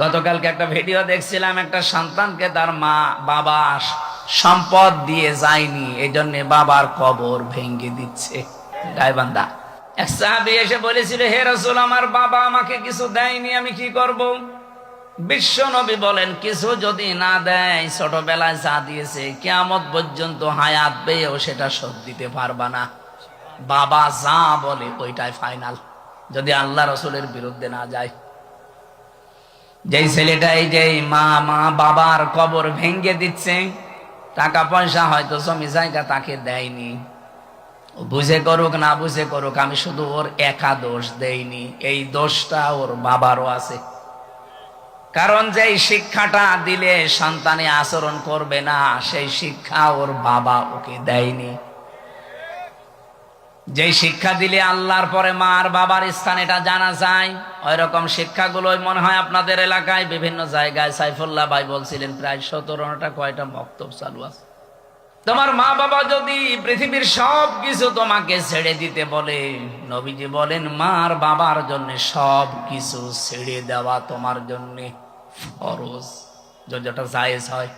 গতকালকে একটা ভিডিও দেখছিলাম, একটা সন্তানকে তার মা বাবা সম্পদ দিয়ে যায়নি, এই জন্য বাবার কবর ভেঙে দিচ্ছে গায়বান্ধা। এক সাহাবী এসে বলেছিল, হে রাসূল, আমার বাবা আমাকে কিছু দেয়নি, আমি কি করব? বিশ্ব নবী বলেন, কিছু যদি না দেয়, ছোটবেলায় যা দিয়েছে কিয়ামত পর্যন্ত হায়াত পেয়েও সেটা শোধ দিতে পারবা না। বাবা যা বলে ওইটাই ফাইনাল, যদি আল্লাহ রসুলের বিরুদ্ধে না যায়। যেই ছেলেটা এই যে মা বাবার কবর ভেঙে দিচ্ছে, টাকা পয়সা হয়তো জমি জায়গা তাকে দেয়নি, বুঝে করুক না বুঝে করুক, আমি শুধু ওর একা দোষ দেইনি, এই দোষটা ওর বাবারও আছে। কারণ যেই শিক্ষাটা দিলে সন্তানে আচরণ করবে না, সেই শিক্ষা ওর বাবা ওকে দেয়নি। যেই শিক্ষা দিলে আল্লাহর পরে মা আর বাবার স্থান এটা জানা যায়, ওই রকম শিক্ষাগুলোই মনে হয় আপনাদের এলাকায় বিভিন্ন জায়গায়। সাইফুল্লাহ ভাই বলছিলেন প্রায় 17টা কয়টা মক্তব চালু আছে। তোমার মা বাবা যদি পৃথিবীর সব কিছু তোমাকে ছেড়ে দিতে বলে, নবীজি বলেন মার বাবার জন্য সব কিছু ছেড়ে দেওয়া তোমার জন্য ফরজ, যদি ওটা জায়েজ হয়।